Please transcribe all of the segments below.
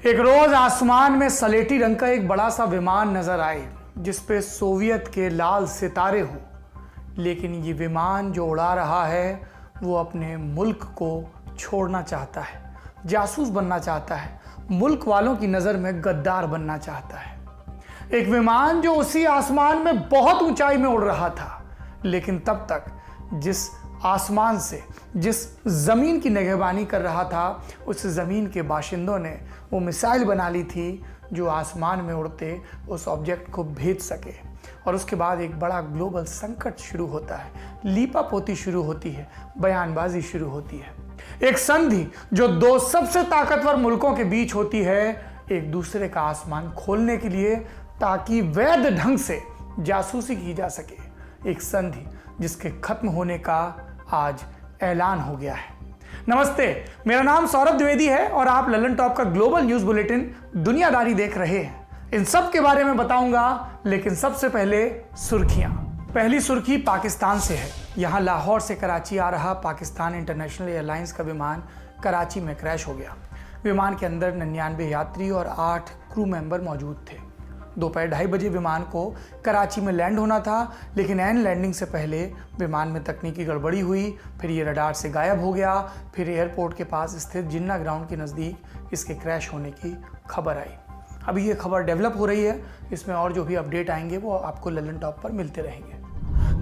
एक रोज आसमान में सलेटी रंग का एक बड़ा सा विमान नजर आए जिसपे सोवियत के लाल सितारे हों। लेकिन ये विमान जो उड़ा रहा है वो अपने मुल्क को छोड़ना चाहता है, जासूस बनना चाहता है, मुल्क वालों की नज़र में गद्दार बनना चाहता है। एक विमान जो उसी आसमान में बहुत ऊंचाई में उड़ रहा था, लेकिन तब तक जिस आसमान से जिस ज़मीन की निगहबानी कर रहा था उस ज़मीन के बाशिंदों ने वो मिसाइल बना ली थी जो आसमान में उड़ते उस ऑब्जेक्ट को भेज सके। और उसके बाद एक बड़ा ग्लोबल संकट शुरू होता है, लीपापोती शुरू होती है, बयानबाजी शुरू होती है। एक संधि जो दो सबसे ताकतवर मुल्कों के बीच होती है एक दूसरे का आसमान खोलने के लिए, ताकि वैध ढंग से जासूसी की जा सके। एक संधि जिसके खत्म होने का आज ऐलान हो गया है। नमस्ते, मेरा नाम सौरभ द्विवेदी है और आप ललन टॉप का ग्लोबल न्यूज़ बुलेटिन दुनियादारी देख रहे हैं। इन सब के बारे में बताऊंगा, लेकिन सबसे पहले सुर्खियां। पहली सुर्खी पाकिस्तान से है। यहां लाहौर से कराची आ रहा पाकिस्तान इंटरनेशनल एयरलाइंस का विमान कराची में क्रैश हो गया। विमान के अंदर 99 यात्री और 8 क्रू मेंबर मौजूद थे। दोपहर 2:30 बजे विमान को कराची में लैंड होना था, लेकिन एन लैंडिंग से पहले विमान में तकनीकी गड़बड़ी हुई। फिर ये रडार से गायब हो गया। फिर एयरपोर्ट के पास स्थित जिन्ना ग्राउंड के नज़दीक इसके क्रैश होने की खबर आई। अभी ये खबर डेवलप हो रही है, इसमें और जो भी अपडेट आएंगे वो आपको ललन टॉप पर मिलते रहेंगे।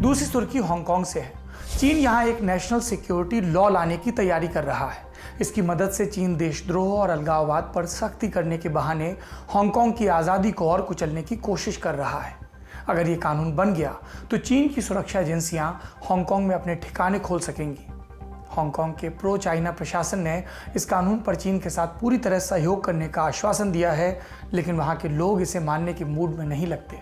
दूसरी सुर्खी हांगकांग से है। चीन यहाँ एक नेशनल सिक्योरिटी लॉ लाने की तैयारी कर रहा है। इसकी मदद से चीन देशद्रोह और अलगाववाद पर सख्ती करने के बहाने हांगकांग की आज़ादी को और कुचलने की कोशिश कर रहा है। अगर ये कानून बन गया तो चीन की सुरक्षा एजेंसियां हांगकांग में अपने ठिकाने खोल सकेंगी। हांगकांग के प्रो चाइना प्रशासन ने इस कानून पर चीन के साथ पूरी तरह सहयोग करने का आश्वासन दिया है, लेकिन वहाँ के लोग इसे मानने के मूड में नहीं लगते।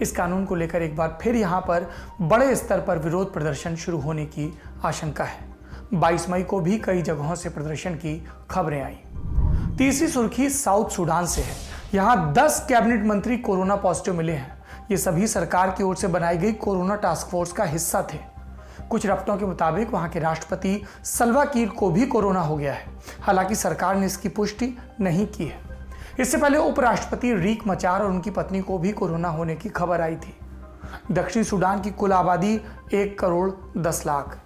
इस कानून को लेकर एक बार फिर यहाँ पर बड़े स्तर पर विरोध प्रदर्शन शुरू होने की आशंका है। 22 मई को भी कई जगहों से प्रदर्शन की खबरें आई। तीसरी सुर्खी साउथ सूडान से है। यहाँ 10 कैबिनेट मंत्री कोरोना पॉजिटिव मिले हैं। ये सभी सरकार की ओर से बनाई गई कोरोना टास्क फोर्स का हिस्सा थे। कुछ रफ्तों के मुताबिक वहाँ के राष्ट्रपति सल्वा कीर को भी कोरोना हो गया है। हालांकि सरकार ने इसकी पुष्टि नहीं की है। इससे पहले उपराष्ट्रपति रीक मचार और उनकी पत्नी को भी कोरोना होने की खबर आई थी। दक्षिण सूडान की कुल आबादी 1 करोड़ 10 लाख।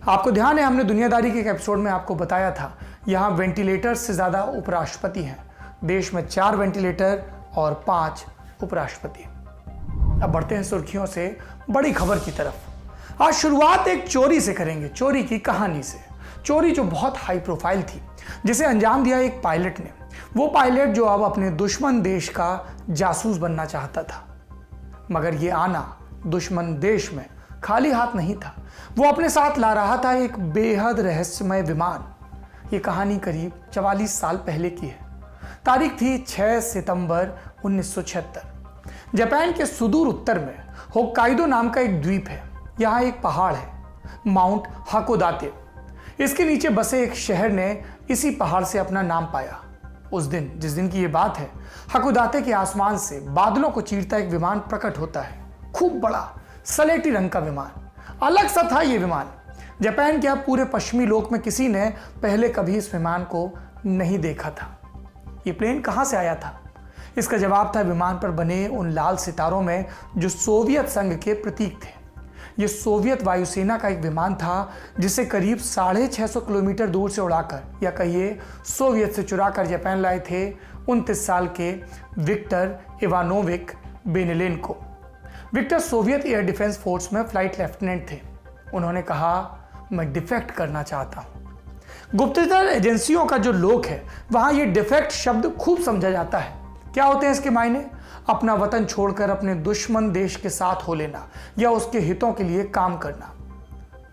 आपको ध्यान है, हमने दुनियादारी के एक एपिसोड में आपको बताया था यहाँ वेंटिलेटर से ज़्यादा उपराष्ट्रपति हैं। देश में 4 वेंटिलेटर और 5 उपराष्ट्रपति। अब बढ़ते हैं सुर्खियों से बड़ी खबर की तरफ। आज शुरुआत एक चोरी से करेंगे, चोरी की कहानी से। चोरी जो बहुत हाई प्रोफाइल थी, जिसे अंजाम दिया एक पायलट ने। वो पायलट जो अब अपने दुश्मन देश का जासूस बनना चाहता था, मगर ये आना दुश्मन देश में खाली हाथ नहीं था। वो अपने साथ ला रहा था एक बेहद रहस्यमय विमान। ये कहानी करीब 44 साल पहले की है। तारीख थी 6 सितंबर 1976। जापान के सुदूर उत्तर में होक्काइडो नाम का एक द्वीप है। यहाँ एक पहाड़ है, माउंट हाकोदाते। इसके नीचे बसे एक शहर ने इसी पहाड़ से अपना नाम पाया। उस दिन, जिस दिन की ये बात है, हाकोदाते के आसमान से बादलों को चीरता एक विमान प्रकट होता है। खूब बड़ा सलेटी रंग का विमान, अलग सा था ये विमान। जापान के पूरे पश्चिमी लोक में किसी ने पहले कभी इस विमान को नहीं देखा था। ये प्लेन कहाँ से आया था? इसका जवाब था विमान पर बने उन लाल सितारों में जो सोवियत संघ के प्रतीक थे। ये सोवियत वायुसेना का एक विमान था जिसे करीब 650 किलोमीटर दूर से उड़ाकर, या कहिए सोवियत से चुराकर जापान लाए थे 29 साल के Victor Ivanovich Benilenko. Victor Soviet air defence force में फ्लाइट लेफ्टिनेंट थे। उन्होंने कहा, मैं डिफेक्ट करना चाहता हूं। गुप्तचर एजेंसियों का जो लोक है, वहां ये डिफेक्ट शब्द खूब समझा जाता है। क्या होते हैं इसके मायने? अपना वतन छोड़कर अपने दुश्मन देश के साथ हो लेना या उसके हितों के लिए काम करना।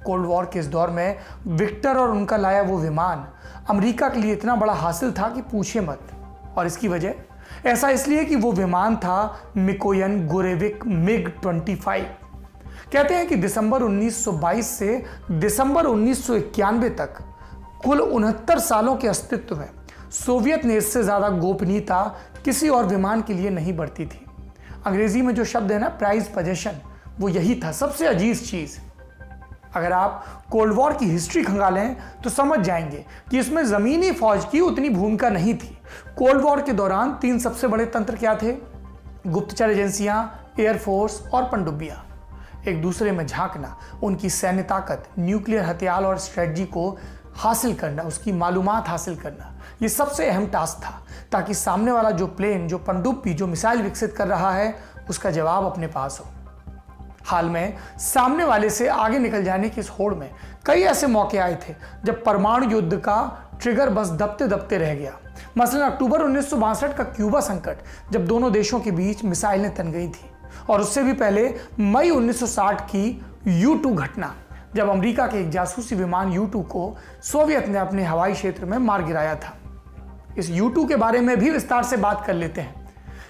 कोल्ड वॉर के इस दौर में विक्टर और उनका लाया वो विमान अमेरिका के लिए इतना बड़ा हासिल था कि पूछे मत। और इसकी वजह ऐसा इसलिए कि वो विमान था मिकोयन गुरेविक मिग 25। कहते हैं कि दिसंबर 1922 से दिसंबर 1991 तक कुल 69 सालों के अस्तित्व में सोवियत ने इससे ज़्यादा गोपनीयता किसी और विमान के लिए नहीं बरती थी। अंग्रेजी में जो शब्द है ना, प्राइज पोजेशन, वो यही था सबसे अजीज चीज़। अगर आप कोल्ड वॉर की हिस्ट्री खंगालें तो समझ जाएंगे कि इसमें ज़मीनी फौज की उतनी भूमिका नहीं थी। कोल्ड वॉर के दौरान 3 सबसे बड़े तंत्र क्या थे? गुप्तचर एजेंसियां, एयरफोर्स और पनडुब्बियां। एक दूसरे में झांकना, उनकी सैन्य ताकत, न्यूक्लियर हथियार और स्ट्रेटजी को हासिल करना, उसकी मालूमात हासिल करना, ये सबसे अहम टास्क था, ताकि सामने वाला जो प्लेन, जो पनडुब्बी, जो मिसाइल विकसित कर रहा है, उसका जवाब अपने पास हो। हाल में सामने वाले से आगे निकल जाने की इस होड़ में कई ऐसे मौके आए थे जब परमाणु युद्ध का ट्रिगर बस दबते दबते रह गया। मसलन अक्टूबर 1962 का क्यूबा संकट, जब दोनों देशों के बीच मिसाइलें तन गई थी, और उससे भी पहले मई 1960 की U-2 घटना, जब अमेरिका के एक जासूसी विमान U-2 को सोवियत ने अपने हवाई क्षेत्र में मार गिराया था। इस U-2 के बारे में भी विस्तार से बात कर लेते हैं,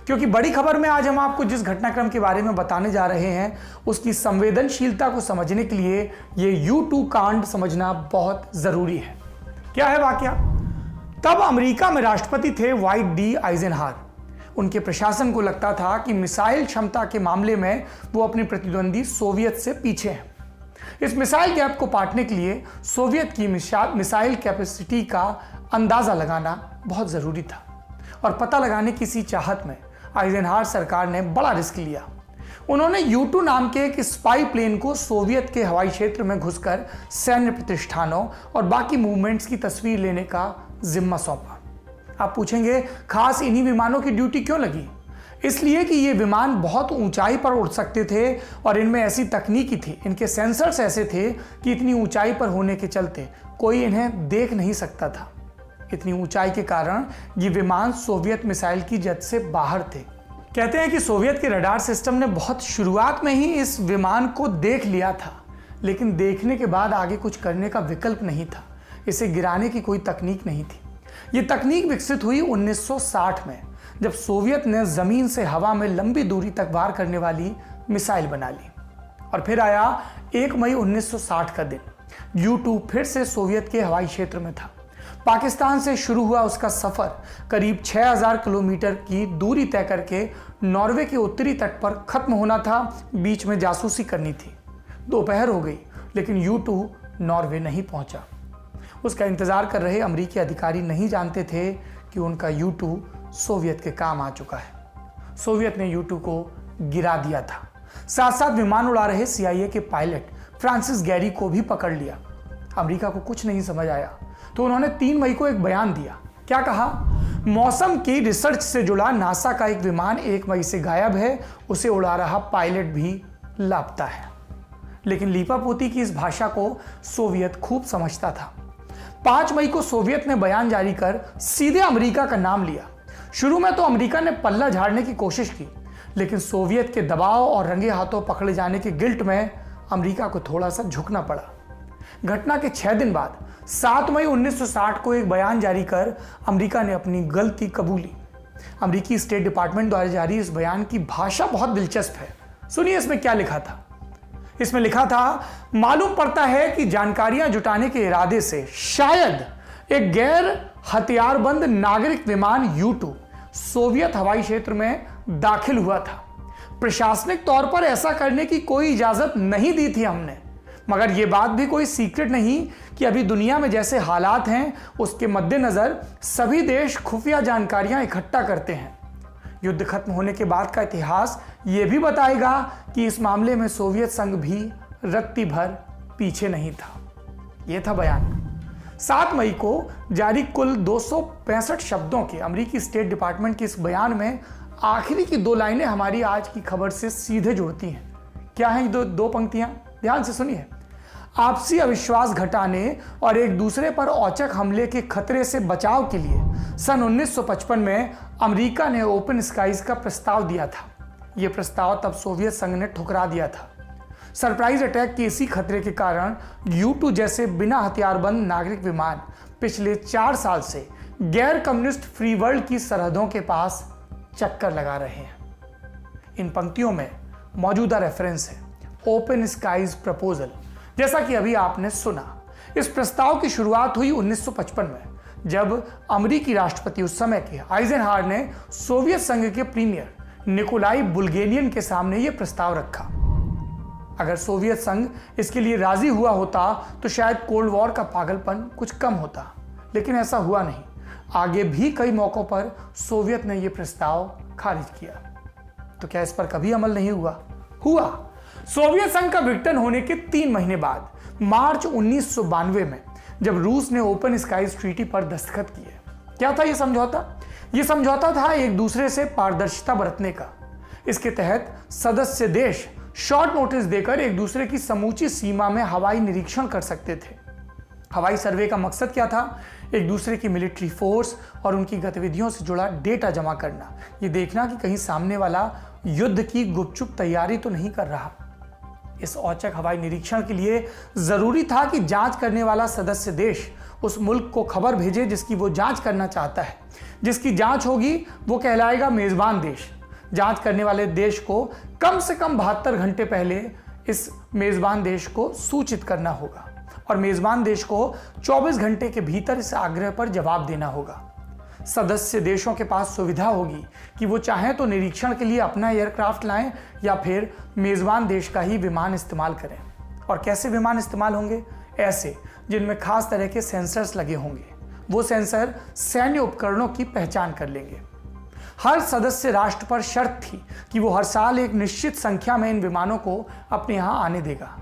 क्योंकि बड़ी खबर में आज हम आपको जिस घटनाक्रम के बारे में बताने जा रहे हैं, उसकी संवेदनशीलता को समझने के लिए ये U-2 कांड समझना बहुत जरूरी है। क्या है वाकया? तब अमेरिका में राष्ट्रपति थे व्हाइट डी आइजनहावर। उनके प्रशासन को लगता था कि मिसाइल क्षमता के मामले में वो अपने प्रतिद्वंदी सोवियत से पीछे हैं। इस मिसाइल गैप को पाटने के लिए सोवियत की मिसाइल कैपेसिटी का अंदाजा लगाना बहुत जरूरी था, और पता लगाने की इसी चाहत में आइजनहावर सरकार ने बड़ा रिस्क लिया। उन्होंने U-2 नाम के एक स्पाई प्लेन को सोवियत के हवाई क्षेत्र में घुसकर सैन्य प्रतिष्ठानों और बाकी मूवमेंट्स की तस्वीर लेने का जिम्मा सौंपा। आप पूछेंगे, खास इन्हीं विमानों की ड्यूटी क्यों लगी? इसलिए कि ये विमान बहुत ऊंचाई पर उड़ सकते थे और इनमें ऐसी तकनीकी थी, इनके सेंसर्स ऐसे थे कि इतनी ऊंचाई पर होने के चलते कोई इन्हें देख नहीं सकता था। इतनी ऊंचाई के कारण ये विमान सोवियत मिसाइल की जद से बाहर थे। कहते हैं कि सोवियत के रडार सिस्टम ने बहुत शुरुआत में ही इस विमान को देख लिया था, लेकिन देखने के बाद आगे कुछ करने का विकल्प नहीं था। इसे गिराने की कोई तकनीक नहीं थी। ये तकनीक विकसित हुई 1960 में, जब सोवियत ने जमीन से हवा में लंबी दूरी तक वार करने वाली मिसाइल बना ली। और फिर आया 1 मई 1960 का दिन। U-2 फिर से सोवियत के हवाई क्षेत्र में था। पाकिस्तान से शुरू हुआ उसका सफर करीब 6000 किलोमीटर की दूरी तय करके नॉर्वे के उत्तरी तट पर खत्म होना था। बीच में जासूसी करनी थी। दोपहर हो गई, लेकिन U-2 नॉर्वे नहीं पहुंचा। उसका इंतजार कर रहे अमेरिकी अधिकारी नहीं जानते थे कि उनका U-2 सोवियत के काम आ चुका है। सोवियत ने U-2 को गिरा दिया था। साथ साथ विमान उड़ा रहे CIA के पायलट फ्रांसिस गैरी को भी पकड़ लिया। अमेरिका को कुछ नहीं समझ आया, तो उन्होंने 3 मई को एक बयान दिया। क्या कहा? मौसम की रिसर्च से जुड़ा नासा का एक विमान 1 मई से गायब है, उसे उड़ा रहा पायलट भी लापता है। लेकिन लीपापोती की इस भाषा को सोवियत खूब समझता था। 5 मई को सोवियत ने बयान जारी कर सीधे अमेरिका का नाम लिया। शुरू में तो अमेरिका ने पल्ला झाड़ने की कोशिश की, लेकिन सोवियत के दबाव और रंगे हाथों पकड़े जाने के गिल्ट में अमेरिका को थोड़ा सा झुकना पड़ा। घटना के 6 दिन बाद 7 मई 1960 को एक बयान जारी कर अमेरिका ने अपनी गलती कबूली। अमेरिकी स्टेट डिपार्टमेंट द्वारा जारी इस बयान की भाषा बहुत दिलचस्प है। सुनिए इसमें क्या लिखा था। इसमें लिखा था, मालूम पड़ता है कि जानकारियां जुटाने के इरादे से शायद एक गैर हथियारबंद नागरिक विमान U-2 सोवियत हवाई क्षेत्र में दाखिल हुआ था। प्रशासनिक तौर पर ऐसा करने की कोई इजाजत नहीं दी थी हमने, मगर यह बात भी कोई सीक्रेट नहीं कि अभी दुनिया में जैसे हालात हैं, उसके मद्देनजर सभी देश खुफिया जानकारियां इकट्ठा करते हैं। युद्ध खत्म होने के बाद का इतिहास यह भी बताएगा कि इस मामले में सोवियत संघ भी रत्ती भर पीछे नहीं था। यह था बयान। 7 मई को जारी कुल 265 शब्दों के अमेरिकी स्टेट डिपार्टमेंट के इस बयान में आखिरी की 2 लाइनें हमारी आज की खबर से सीधे जुड़ती हैं। क्या हैं दो पंक्तियां? ध्यान से सुनिए। आपसी अविश्वास घटाने और एक दूसरे पर औचक हमले के खतरे से बचाव के लिए सन 1955 में अमेरिका ने ओपन स्काईज का प्रस्ताव दिया था। यह प्रस्ताव तब सोवियत संघ ने ठुकरा दिया था। सरप्राइज अटैक के इसी खतरे के कारण U-2 जैसे बिना हथियारबंद नागरिक विमान पिछले 4 साल से गैर कम्युनिस्ट फ्री वर्ल्ड की सरहदों के पास चक्कर लगा रहे हैं। इन पंक्तियों में मौजूदा रेफरेंस है ओपन स्काईज प्रपोजल, जैसा कि अभी आपने सुना। इस प्रस्ताव की शुरुआत हुई 1955 में, जब अमेरिकी राष्ट्रपति उस समय के आइजनहावर ने सोवियत संघ के प्रीमियर निकोलाई बुल्गेरियन के सामने यह प्रस्ताव रखा। अगर सोवियत संघ इसके लिए राजी हुआ होता तो शायद कोल्ड वॉर का पागलपन कुछ कम होता, लेकिन ऐसा हुआ नहीं। आगे भी कई मौकों पर सोवियत ने यह प्रस्ताव खारिज किया। तो क्या इस पर कभी अमल नहीं हुआ? हुआ। सोवियत संघ का विघटन होने के 3 महीने बाद मार्च 1992 में जब रूस ने ओपन स्काईज ट्रीटी पर दस्तखत किए। क्या था यह समझौता? यह समझौता था एक दूसरे से पारदर्शिता बरतने का। इसके तहत सदस्य देश शॉर्ट नोटिस देकर एक दूसरे की समूची सीमा में हवाई निरीक्षण कर सकते थे। हवाई सर्वे का मकसद क्या था? एक दूसरे की मिलिट्री फोर्स और उनकी गतिविधियों से जुड़ा डेटा जमा करना, यह देखना कि कहीं सामने वाला युद्ध की गुपचुप तैयारी तो नहीं कर रहा। इस औचक हवाई निरीक्षण के लिए जरूरी था कि जांच करने वाला सदस्य देश उस मुल्क को खबर भेजे जिसकी वो जांच करना चाहता है। जिसकी जांच होगी वो कहलाएगा मेजबान देश। जांच करने वाले देश को कम से कम 72 घंटे पहले इस मेजबान देश को सूचित करना होगा और मेजबान देश को 24 घंटे के भीतर इस आग्रह पर जवाब देना होगा। सदस्य देशों के पास सुविधा होगी कि वो चाहें तो निरीक्षण के लिए अपना एयरक्राफ्ट लाएं या फिर मेजबान देश का ही विमान इस्तेमाल करें। और कैसे विमान इस्तेमाल होंगे? ऐसे जिनमें खास तरह के सेंसर्स लगे होंगे। वो सेंसर सैन्य उपकरणों की पहचान कर लेंगे। हर सदस्य राष्ट्र पर शर्त थी कि वो हर साल एक निश्चित संख्या में इन विमानों को अपने यहां आने देगा।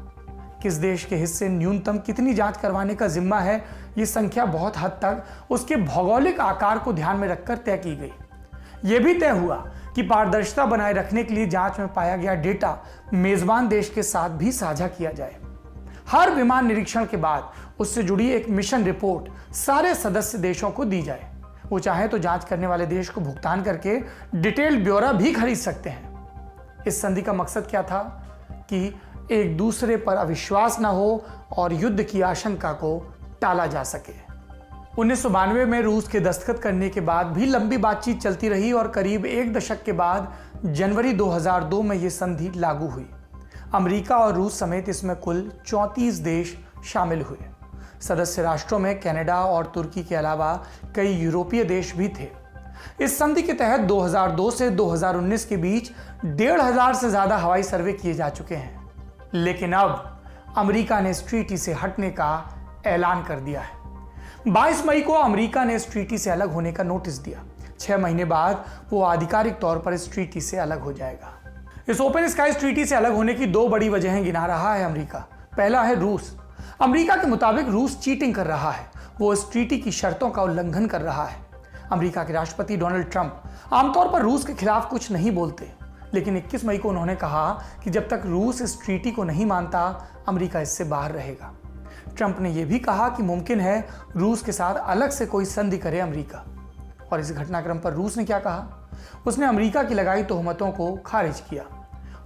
किस देश के हिस्से न्यूनतम कितनी जांच करवाने का जिम्मा है, ये संख्या बहुत हद तक उसके भौगोलिक आकार को ध्यान में रखकर तय की गई। यह भी तय हुआ कि पारदर्शिता बनाए रखने के लिए जांच में पाया गया डेटा मेजबान देश के साथ भी साझा किया जाए। हर विमान निरीक्षण के बाद उससे जुड़ी एक मिशन रिपोर्ट सारे सदस्य देशों को दी जाए। वो चाहे तो जांच करने वाले देश को भुगतान करके डिटेल्ड ब्यौरा भी खरीद सकते हैं। इस संधि का मकसद क्या था? कि एक दूसरे पर अविश्वास न हो और युद्ध की आशंका को टाला जा सके। 1992 में रूस के दस्तखत करने के बाद भी लंबी बातचीत चलती रही और करीब 1 दशक के बाद जनवरी 2002 में यह संधि लागू हुई। अमेरिका और रूस समेत इसमें कुल 34 देश शामिल हुए। सदस्य राष्ट्रों में कनाडा और तुर्की के अलावा कई यूरोपीय देश भी थे। इस संधि के तहत 2002 से 2019 के बीच 1500 से ज्यादा हवाई सर्वे किए जा चुके हैं। लेकिन अब अमेरिका ने इस ट्रीटी से हटने का ऐलान कर दिया है। 22 मई को अमेरिका ने इस ट्रीटी से अलग होने का नोटिस दिया। 6 महीने बाद वो आधिकारिक तौर पर इस ट्रीटी से अलग हो जाएगा। इस ओपन स्काईज ट्रीटी से अलग होने की 2 बड़ी वजहें गिना रहा है अमेरिका। पहला है रूस। अमेरिका के मुताबिक रूस चीटिंग कर रहा है। वो इस ट्रीटी की शर्तों का उल्लंघन कर रहा है। अमेरिका के राष्ट्रपति डोनाल्ड ट्रंप आमतौर पर रूस के खिलाफ कुछ नहीं बोलते, लेकिन 21 मई को उन्होंने कहा कि जब तक रूस इस ट्रीटी को नहीं मानता, अमेरिका इससे बाहर रहेगा। ट्रंप ने यह भी कहा कि मुमकिन है रूस के साथ अलग से कोई संधि करे अमेरिका। और इस घटनाक्रम पर रूस ने क्या कहा? उसने अमेरिका की लगाई तोहमतों को खारिज किया।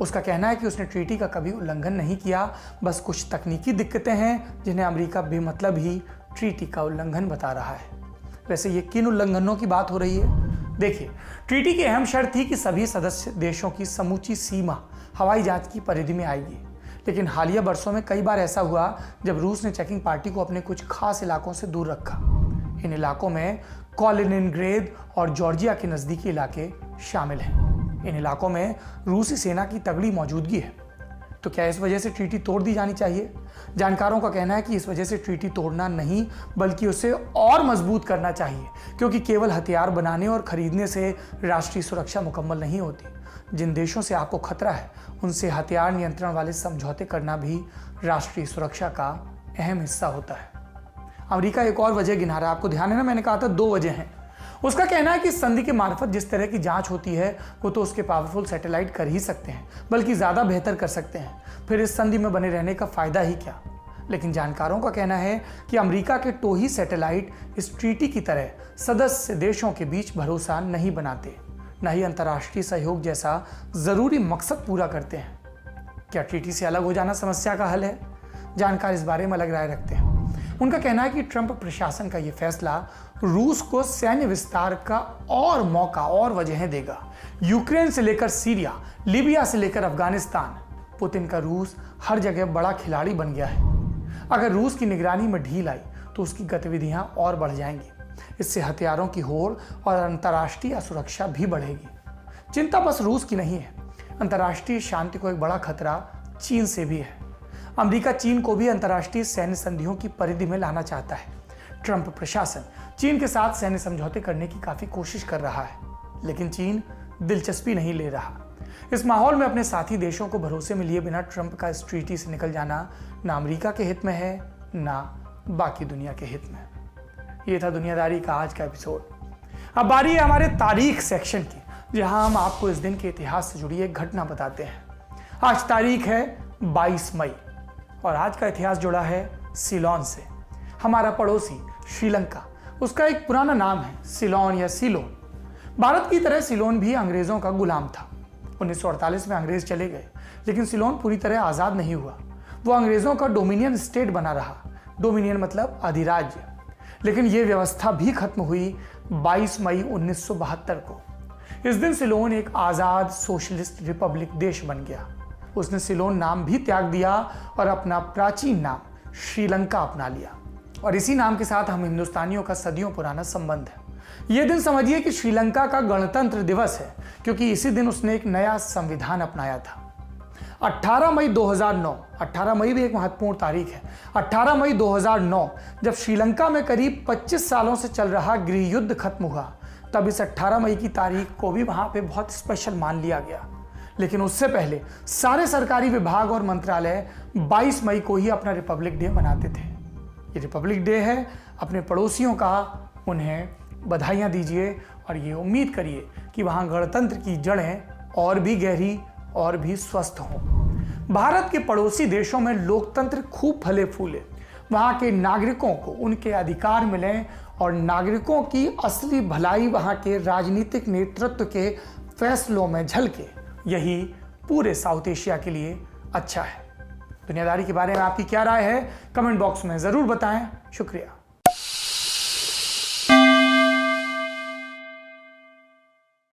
उसका कहना है कि उसने ट्रीटी का कभी उल्लंघन नहीं किया, बस कुछ तकनीकी दिक्कतें हैं जिन्हें अमेरिका बेमतलब ही ट्रीटी का उल्लंघन बता रहा है। वैसे ये किन उल्लंघनों की बात हो रही है? देखिए, ट्रीटी की अहम शर्त थी कि सभी सदस्य देशों की समूची सीमा हवाई जांच की परिधि में आएगी। लेकिन हालिया बरसों में कई बार ऐसा हुआ जब रूस ने चेकिंग पार्टी को अपने कुछ खास इलाकों से दूर रखा। इन इलाकों में कॉलिनिनग्रेड और जॉर्जिया के नज़दीकी इलाके शामिल हैं। इन इलाकों में रूसी सेना की तगड़ी मौजूदगी है। तो क्या इस वजह से ट्रीटी तोड़ दी जानी चाहिए? जानकारों का कहना है कि इस वजह से ट्रीटी तोड़ना नहीं, बल्कि उसे और मजबूत करना चाहिए, क्योंकि केवल हथियार बनाने और खरीदने से राष्ट्रीय सुरक्षा मुकम्मल नहीं होती। जिन देशों से आपको खतरा है उनसे हथियार नियंत्रण वाले समझौते करना भी राष्ट्रीय सुरक्षा का अहम हिस्सा होता है। अमेरिका एक और वजह गिना रहा है। आपको ध्यान है ना, मैंने कहा था 2 वजह हैं। उसका कहना है कि इस संधि के मार्फत जिस तरह की जांच होती है वो तो उसके पावरफुल सैटेलाइट कर ही सकते हैं, बल्कि ज़्यादा बेहतर कर सकते हैं। फिर इस संधि में बने रहने का फ़ायदा ही क्या? लेकिन जानकारों का कहना है कि अमेरिका के टोही सैटेलाइट इस ट्रीटी की तरह सदस्य देशों के बीच भरोसा नहीं बनाते, न ही अंतर्राष्ट्रीय सहयोग जैसा ज़रूरी मकसद पूरा करते हैं। क्या ट्रीटी से अलग हो जाना समस्या का हल है? जानकार इस बारे में अलग राय रखते हैं। उनका कहना है कि ट्रंप प्रशासन का यह फैसला रूस को सैन्य विस्तार का और मौका और वजहें देगा। यूक्रेन से लेकर सीरिया, लीबिया से लेकर अफगानिस्तान, पुतिन का रूस हर जगह बड़ा खिलाड़ी बन गया है। अगर रूस की निगरानी में ढील आई तो उसकी गतिविधियां और बढ़ जाएंगी। इससे हथियारों की होड़ और अंतर्राष्ट्रीय सुरक्षा भी बढ़ेगी। चिंता बस रूस की नहीं है, अंतर्राष्ट्रीय शांति को एक बड़ा खतरा चीन से भी है। अमेरिका चीन को भी अंतर्राष्ट्रीय सैन्य संधियों की परिधि में लाना चाहता है। ट्रंप प्रशासन चीन के साथ सैन्य समझौते करने की काफी कोशिश कर रहा है, लेकिन चीन दिलचस्पी नहीं ले रहा। इस माहौल में अपने साथी देशों को भरोसे में लिए बिना ट्रंप का इस ट्रीटी से निकल जाना ना अमेरिका के हित में है, ना बाकी दुनिया के हित में। ये था दुनियादारी का आज का एपिसोड। अब बारी है हमारे तारीख सेक्शन की, जहां हम आपको इस दिन के इतिहास से जुड़ी एक घटना बताते हैं। आज तारीख है 22 मई और आज का इतिहास जुड़ा है सीलोन से। हमारा पड़ोसी श्रीलंका, उसका एक पुराना नाम है सिलोन या सीलोन। भारत की तरह सिलोन भी अंग्रेजों का गुलाम था। 1948 में अंग्रेज चले गए, लेकिन सिलोन पूरी तरह आजाद नहीं हुआ। वो अंग्रेजों का डोमिनियन स्टेट बना रहा। डोमिनियन मतलब अधिराज्य। लेकिन यह व्यवस्था भी खत्म हुई 22 मई 1972 को। इस दिन सिलोन एक आजाद सोशलिस्ट रिपब्लिक देश बन गया। उसने सिलोन नाम भी त्याग दिया और अपना प्राचीन नाम श्रीलंका अपना लिया। और इसी नाम के साथ हम हिंदुस्तानियों का सदियों पुराना संबंध है। यह दिन समझिए कि श्रीलंका का गणतंत्र दिवस है, क्योंकि इसी दिन उसने एक नया संविधान अपनाया था। 18 मई 2009, 18 मई भी एक महत्वपूर्ण तारीख है। 18 मई 2009 जब श्रीलंका में करीब 25 सालों से चल रहा गृह युद्ध खत्म हुआ, तब इस 18 मई की तारीख को भी वहां पे बहुत स्पेशल मान लिया गया। लेकिन उससे पहले सारे सरकारी विभाग और मंत्रालय 22 मई को ही अपना रिपब्लिक डे मनाते थे। ये रिपब्लिक डे है, अपने पड़ोसियों का उन्हें बधाइयाँ दीजिए और ये उम्मीद करिए कि वहाँ गणतंत्र की जड़ें और भी गहरी और भी स्वस्थ हों। भारत के पड़ोसी देशों में लोकतंत्र खूब फले फूले। वहाँ के नागरिकों को उनके अधिकार मिलें और नागरिकों की असली भलाई वहाँ के राजनीतिक नेतृत्व के फैसलों में झलके। यही पूरे साउथ एशिया के लिए अच्छा है। दुनियादारी के बारे में आपकी क्या राय है? कमेंट बॉक्स में ज़रूर बताएं। शुक्रिया।